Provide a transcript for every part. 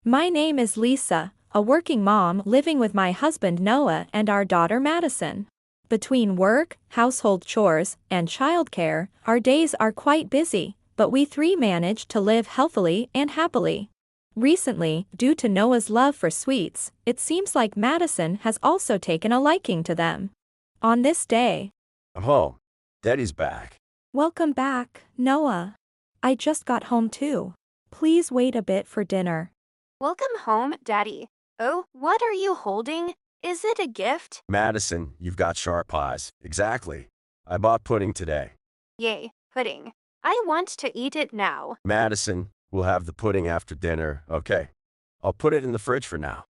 My name is Lisa, a working mom living with my husband Noah and our daughter Madison. Between work, household chores, and childcare, our days are quite busy, but we three manage to live healthily and happily. Recently, due to Noah's love for sweets, it seems like Madison has also taken a liking to them. On this day, Oh, Daddy's back. welcome back, Noah. I just got home too. Please wait a bit for dinner. Welcome home, Daddy. Oh, what are you holding? Is it a gift? Madison, you've got sharp eyes. Exactly. I bought pudding today. Yay, pudding. I want to eat it now. Madison, we'll have the pudding after dinner, okay? I'll put it in the fridge for now.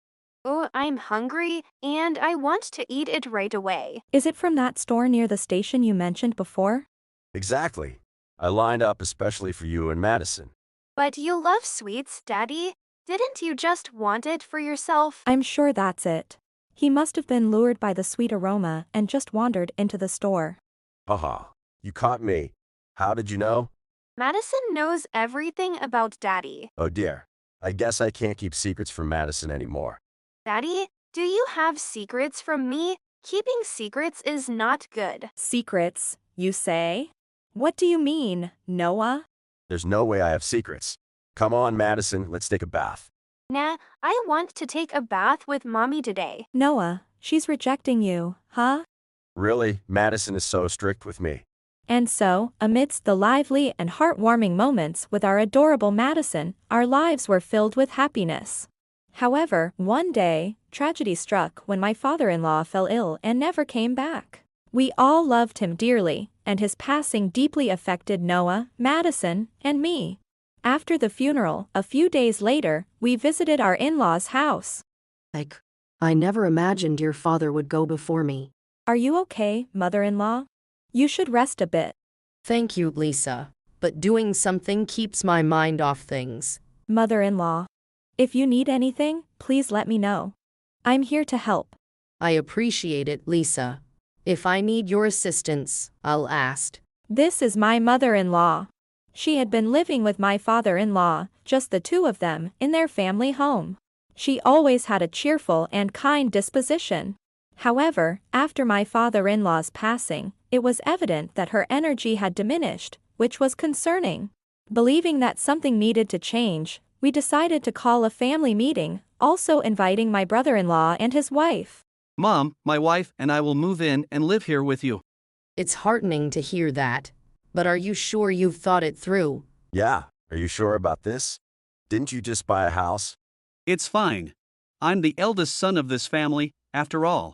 Oh, I'm hungry, and I want to eat it right away. Is it from that store near the station you mentioned before? Exactly. I lined up especially for you and Madison. But you love sweets, Daddy. Didn't you just want it for yourself? I'm sure that's it. He must have been lured by the sweet aroma and just wandered into the store. Haha, you caught me. How did you know? Madison knows everything about Daddy. Oh dear. I guess I can't keep secrets from Madison anymore. Daddy, do you have secrets from me? Keeping secrets is not good. Secrets, you say? What do you mean, Noah? There's no way I have secrets. Come on, Madison, let's take a bath. Nah, I want to take a bath with Mommy today. Noah, she's rejecting you, huh? Really, Madison is so strict with me. And so, amidst the lively and heartwarming moments with our adorable Madison, our lives were filled with happiness. However, one day, tragedy struck when my father-in-law fell ill and never came back. We all loved him dearly, and his passing deeply affected Noah, Madison, and me. After the funeral, a few days later, we visited our in-laws' house. I never imagined your father would go before me. Are you okay, mother-in-law? You should rest a bit. Thank you, Lisa, but doing something keeps my mind off things. Mother-in-law. If you need anything, please let me know. I'm here to help. I appreciate it, Lisa. If I need your assistance, I'll ask. This is my mother-in-law. She had been living with my father-in-law, just the two of them, in their family home. She always had a cheerful and kind disposition. However, after my father-in-law's passing, it was evident that her energy had diminished, which was concerning. Believing that something needed to change, we decided to call a family meeting, also inviting my brother-in-law and his wife. Mom, my wife and I will move in and live here with you. It's heartening to hear that. But are you sure you've thought it through? Yeah, are you sure about this? Didn't you just buy a house? It's fine. I'm the eldest son of this family, after all.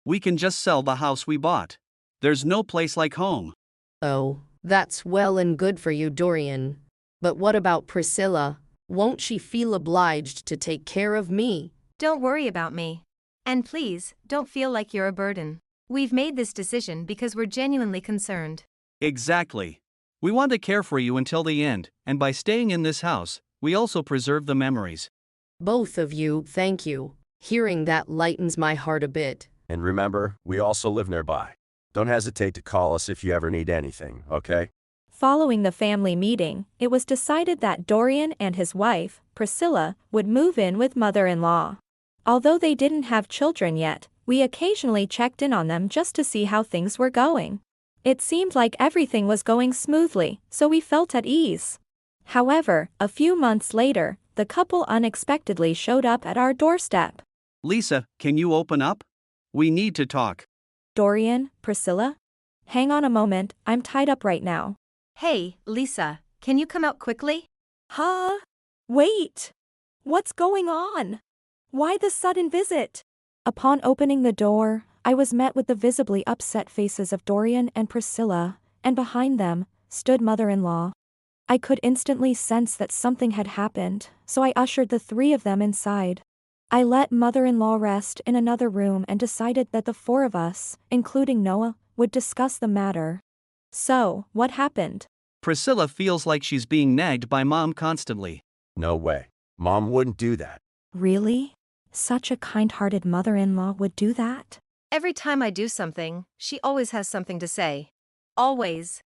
We can just sell the house we bought. There's no place like home. Oh, that's well and good for you, Dorian. But what about Priscilla? Won't she feel obliged to take care of me? Don't worry about me. And please, don't feel like you're a burden. We've made this decision because we're genuinely concerned. Exactly. We want to care for you until the end, and by staying in this house, we also preserve the memories. Both of you, thank you. Hearing that lightens my heart a bit. And remember, we also live nearby. Don't hesitate to call us if you ever need anything, okay? Following the family meeting, it was decided that Dorian and his wife, Priscilla, would move in with mother-in-law. Although they didn't have children yet, we occasionally checked in on them just to see how things were going. It seemed like everything was going smoothly, so we felt at ease. However, a few months later, the couple unexpectedly showed up at our doorstep. Lisa, can you open up? We need to talk. Dorian, Priscilla? Hang on a moment, I'm tied up right now. Hey, Lisa, can you come out quickly? Huh? Wait! What's going on? Why the sudden visit? Upon opening the door, I was met with the visibly upset faces of Dorian and Priscilla, and behind them stood mother-in-law. I could instantly sense that something had happened, so I ushered the three of them inside. I let mother-in-law rest in another room and decided that the four of us, including Noah, would discuss the matter. So, what happened? Priscilla feels like she's being nagged by Mom constantly. No way. Mom wouldn't do that. Really? Such a kind-hearted mother-in-law would do that? Every time I do something, she always has something to say. Always.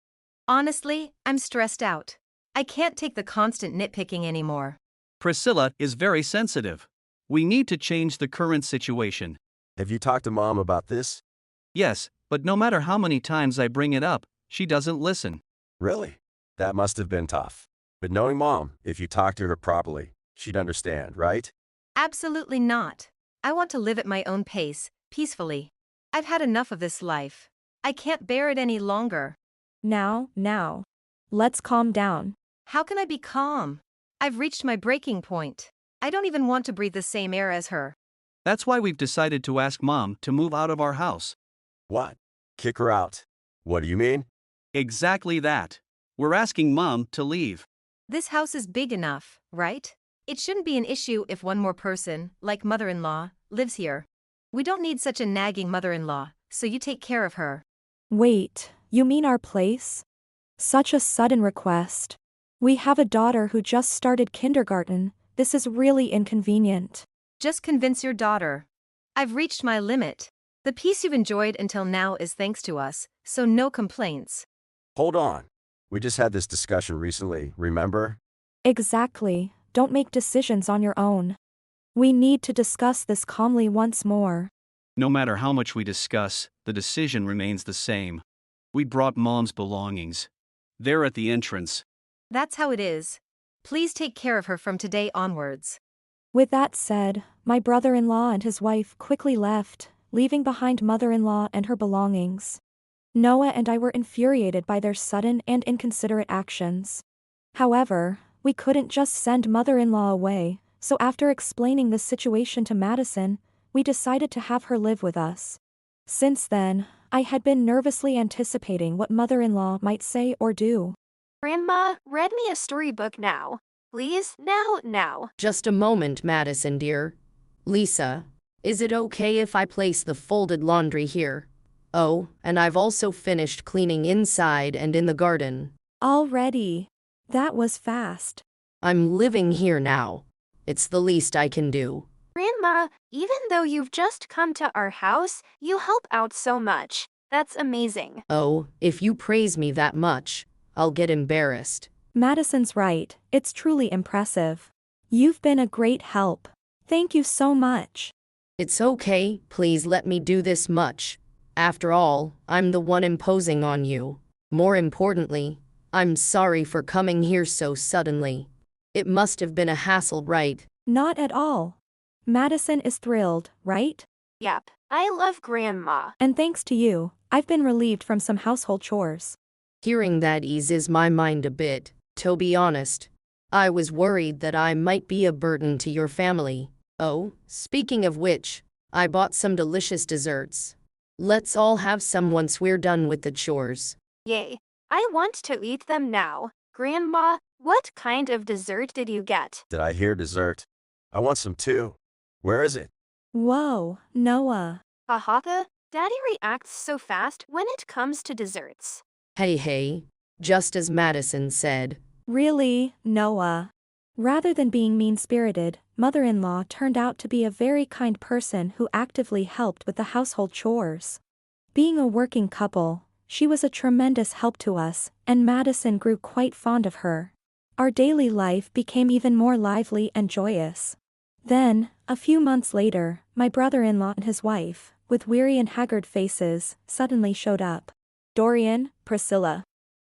Honestly, I'm stressed out. I can't take the constant nitpicking anymore. Priscilla is very sensitive. We need to change the current situation. Have you talked to Mom about this? Yes, but no matter how many times I bring it up, she doesn't listen. Really? That must have been tough. But knowing Mom, if you talk to her properly, she'd understand, right? Absolutely not. I want to live at my own pace, peacefully. I've had enough of this life. I can't bear it any longer. Now. Let's calm down. How can I be calm? I've reached my breaking point. I don't even want to breathe the same air as her. That's why we've decided to ask Mom to move out of our house. What? Kick her out? What do you mean? Exactly that. We're asking Mom to leave. This house is big enough, right? It shouldn't be an issue if one more person, like mother-in-law, lives here. We don't need such a nagging mother-in-law, so you take care of her. Wait, you mean our place? Such a sudden request. We have a daughter who just started kindergarten. This is really inconvenient. Just convince your daughter. I've reached my limit. The peace you've enjoyed until now is thanks to us, so no complaints. Hold on. We just had this discussion recently, remember? Exactly. Don't make decisions on your own. We need to discuss this calmly once more. No matter how much we discuss, the decision remains the same. We brought Mom's belongings. They're at the entrance. That's how it is. Please take care of her from today onwards. With that said, my brother-in-law and his wife quickly left, leaving behind mother-in-law and her belongings. Noah and I were infuriated by their sudden and inconsiderate actions. However, we couldn't just send mother-in-law away, so after explaining the situation to Madison, we decided to have her live with us. Since then, I had been nervously anticipating what mother-in-law might say or do. Grandma, read me a storybook now. Please, now. Just a moment, Madison dear. Lisa, is it okay if I place the folded laundry here? Oh, and I've also finished cleaning inside and in the garden. Already. That was fast. I'm living here now. It's the least I can do. Grandma, even though you've just come to our house, you help out so much. That's amazing. Oh, if you praise me that much, I'll get embarrassed. Madison's right, it's truly impressive. You've been a great help. Thank you so much. It's okay, please let me do this much. After all, I'm the one imposing on you. More importantly, I'm sorry for coming here so suddenly. It must have been a hassle, right? Not at all. Madison is thrilled, right? Yep, I love Grandma. And thanks to you, I've been relieved from some household chores. Hearing that eases my mind a bit, to be honest. I was worried that I might be a burden to your family. Oh, speaking of which, I bought some delicious desserts. Let's all have some once we're done with the chores. Yay, I want to eat them now. Grandma, what kind of dessert did you get? Did I hear dessert? I want some too. Where is it? Whoa, Noah. Haha, Daddy reacts so fast when it comes to desserts. Hey, just as Madison said. Really, Noah? Rather than being mean-spirited, mother-in-law turned out to be a very kind person who actively helped with the household chores. Being a working couple, she was a tremendous help to us, and Madison grew quite fond of her. Our daily life became even more lively and joyous. Then, a few months later, my brother-in-law and his wife, with weary and haggard faces, suddenly showed up. Dorian, Priscilla.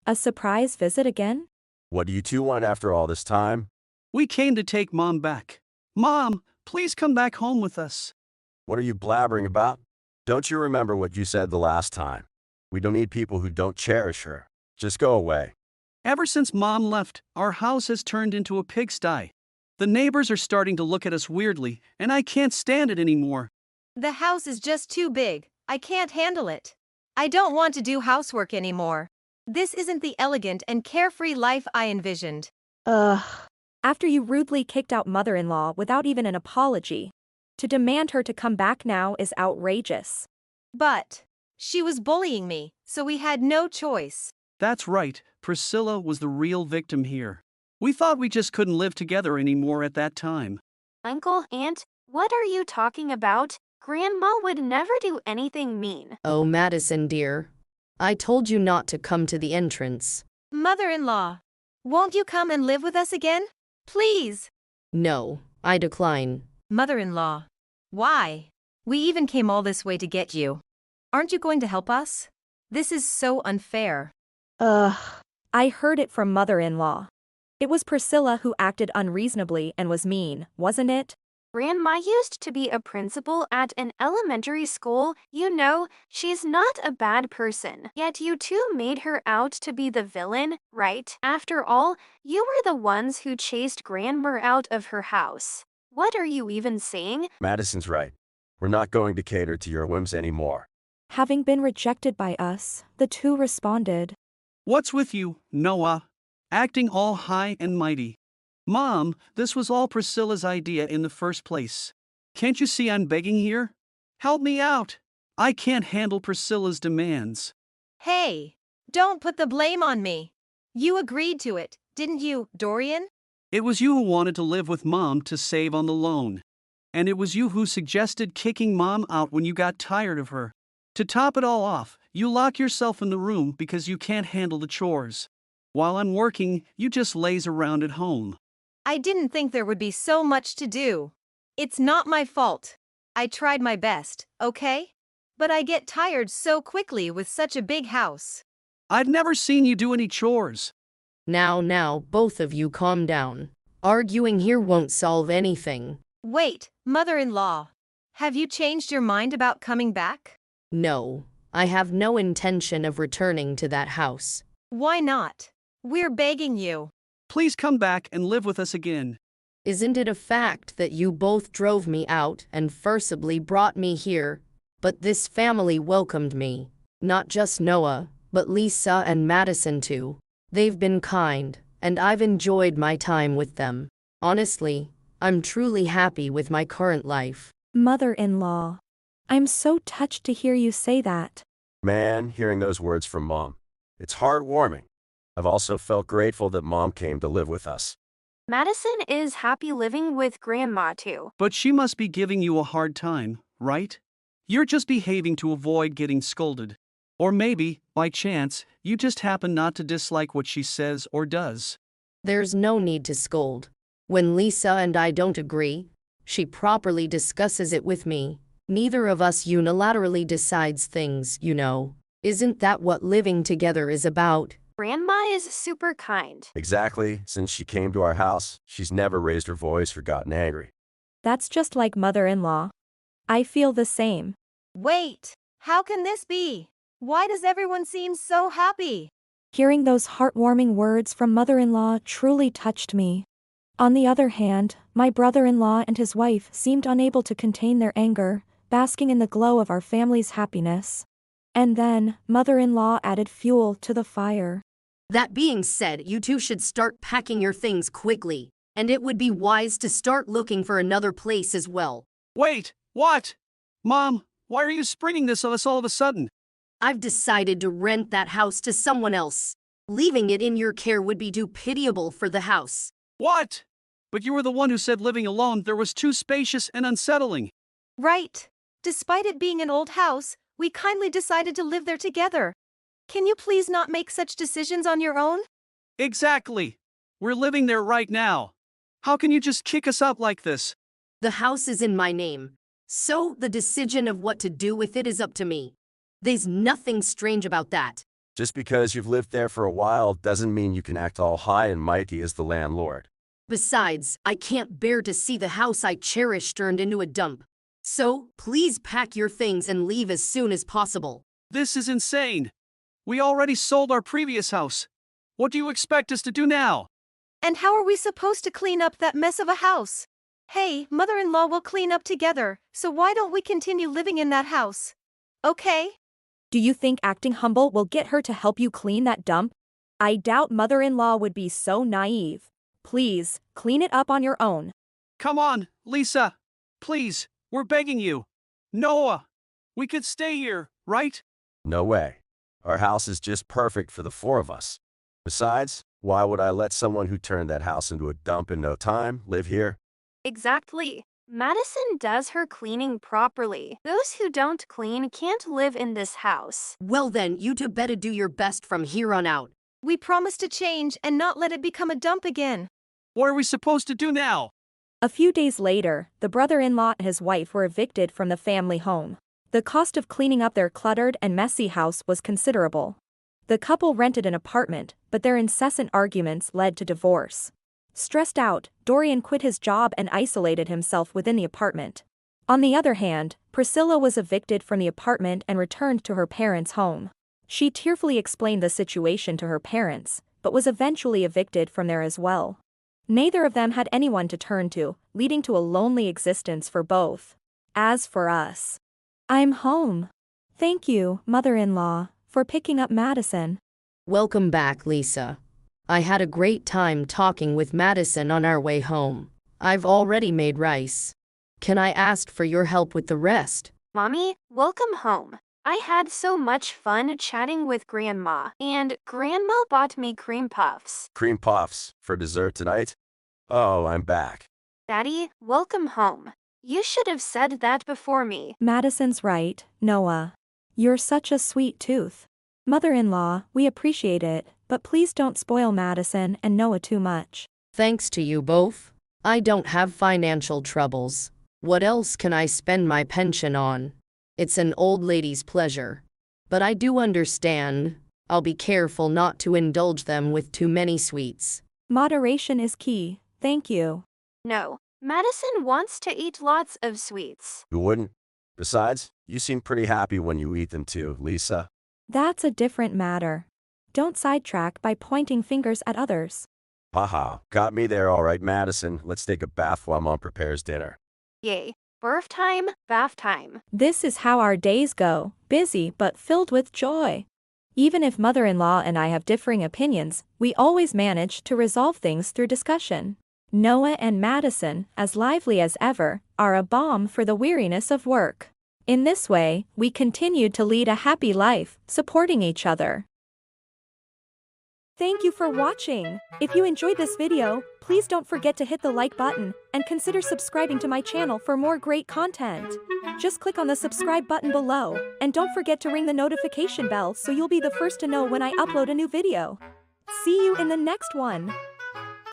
A surprise visit again? What do you two want after all this time? We came to take Mom back. Mom, please come back home with us. What are you blabbering about? Don't you remember what you said the last time? We don't need people who don't cherish her. Just go away. Ever since Mom left, our house has turned into a pigsty. The neighbors are starting to look at us weirdly, and I can't stand it anymore. The house is just too big. I can't handle it. I don't want to do housework anymore. This isn't the elegant and carefree life I envisioned. Ugh. After you rudely kicked out mother-in-law without even an apology. To demand her to come back now is outrageous. But she was bullying me, so we had no choice. That's right, Priscilla was the real victim here. We thought we just couldn't live together anymore at that time. Uncle, Aunt, what are you talking about? Grandma would never do anything mean. Oh, Madison dear. I told you not to come to the entrance. Mother-in-law, won't you come and live with us again? Please. No, I decline. Mother-in-law. Why? We even came all this way to get you. Aren't you going to help us? This is so unfair. Ugh. I heard it from mother-in-law. It was Priscilla who acted unreasonably and was mean, wasn't it? Grandma used to be a principal at an elementary school. You know, she's not a bad person. Yet you two made her out to be the villain, right? After all, you were the ones who chased Grandma out of her house. What are you even saying? Madison's right. We're not going to cater to your whims anymore. Having been rejected by us, the two responded. What's with you, Noah? Acting all high and mighty. Mom, this was all Priscilla's idea in the first place. Can't you see I'm begging here? Help me out. I can't handle Priscilla's demands. Hey, don't put the blame on me. You agreed to it, didn't you, Dorian? It was you who wanted to live with Mom to save on the loan. And it was you who suggested kicking Mom out when you got tired of her. To top it all off, you lock yourself in the room because you can't handle the chores. While I'm working, you just laze around at home. I didn't think there would be so much to do. It's not my fault. I tried my best, okay? But I get tired so quickly with such a big house. I've never seen you do any chores. Now, both of you calm down. Arguing here won't solve anything. Wait, mother-in-law. Have you changed your mind about coming back? No, I have no intention of returning to that house. Why not? We're begging you. Please come back and live with us again. Isn't it a fact that you both drove me out and forcibly brought me here? But this family welcomed me. Not just Noah, but Lisa and Madison too. They've been kind, and I've enjoyed my time with them. Honestly, I'm truly happy with my current life. Mother-in-law. I'm so touched to hear you say that. Man, hearing those words from Mom, it's heartwarming. I've also felt grateful that Mom came to live with us. Madison is happy living with Grandma too. But she must be giving you a hard time, right? You're just behaving to avoid getting scolded. Or maybe, by chance, you just happen not to dislike what she says or does. There's no need to scold. When Lisa and I don't agree, she properly discusses it with me. Neither of us unilaterally decides things, you know. Isn't that what living together is about? Grandma is super kind. Exactly, since she came to our house, she's never raised her voice or gotten angry. That's just like mother-in-law. I feel the same. Wait, how can this be? Why does everyone seem so happy? Hearing those heartwarming words from mother-in-law truly touched me. On the other hand, my brother-in-law and his wife seemed unable to contain their anger, basking in the glow of our family's happiness. And then, mother-in-law added fuel to the fire. That being said, you two should start packing your things quickly, and it would be wise to start looking for another place as well. Wait, what? Mom, why are you springing this on us all of a sudden? I've decided to rent that house to someone else. Leaving it in your care would be too pitiable for the house. What? But you were the one who said living alone there was too spacious and unsettling. Right. Despite it being an old house, we kindly decided to live there together. Can you please not make such decisions on your own? Exactly. We're living there right now. How can you just kick us out like this? The house is in my name, so the decision of what to do with it is up to me. There's nothing strange about that. Just because you've lived there for a while doesn't mean you can act all high and mighty as the landlord. Besides, I can't bear to see the house I cherish turned into a dump. So, please pack your things and leave as soon as possible. This is insane. We already sold our previous house. What do you expect us to do now? And how are we supposed to clean up that mess of a house? Hey, mother-in-law will clean up together, so why don't we continue living in that house? Okay? Do you think acting humble will get her to help you clean that dump? I doubt mother-in-law would be so naive. Please, clean it up on your own. Come on, Lisa. Please, we're begging you. Noah, we could stay here, right? No way. Our house is just perfect for the four of us. Besides, why would I let someone who turned that house into a dump in no time live here? Exactly. Madison does her cleaning properly. Those who don't clean can't live in this house. Well then, you two better do your best from here on out. We promise to change and not let it become a dump again. What are we supposed to do now? A few days later, the brother-in-law and his wife were evicted from the family home. The cost of cleaning up their cluttered and messy house was considerable. The couple rented an apartment, but their incessant arguments led to divorce. Stressed out, Dorian quit his job and isolated himself within the apartment. On the other hand, Priscilla was evicted from the apartment and returned to her parents' home. She tearfully explained the situation to her parents, but was eventually evicted from there as well. Neither of them had anyone to turn to, leading to a lonely existence for both. As for us, I'm home. Thank you, mother-in-law, for picking up Madison. Welcome back, Lisa. I had a great time talking with Madison on our way home. I've already made rice. Can I ask for your help with the rest? Mommy, welcome home. I had so much fun chatting with Grandma, and Grandma bought me cream puffs. Cream puffs for dessert tonight? Oh, I'm back. Daddy, welcome home. You should have said that before me. Madison's right, Noah. You're such a sweet tooth. Mother-in-law, we appreciate it, but please don't spoil Madison and Noah too much. Thanks to you both. I don't have financial troubles. What else can I spend my pension on? It's an old lady's pleasure. But I do understand. I'll be careful not to indulge them with too many sweets. Moderation is key, thank you. No, Madison wants to eat lots of sweets. Who wouldn't? Besides, you seem pretty happy when you eat them too, Lisa. That's a different matter. Don't sidetrack by pointing fingers at others. Haha, got me there all right, Madison. Let's take a bath while Mom prepares dinner. Yay, birth time, bath time. This is how our days go, busy but filled with joy. Even if mother-in-law and I have differing opinions, we always manage to resolve things through discussion. Noah and Madison, as lively as ever, are a balm for the weariness of work. In this way, we continued to lead a happy life, supporting each other. Thank you for watching. If you enjoyed this video, please don't forget to hit the like button and consider subscribing to my channel for more great content. Just click on the subscribe button below, and don't forget to ring the notification bell so you'll be the first to know when I upload a new video. See you in the next one.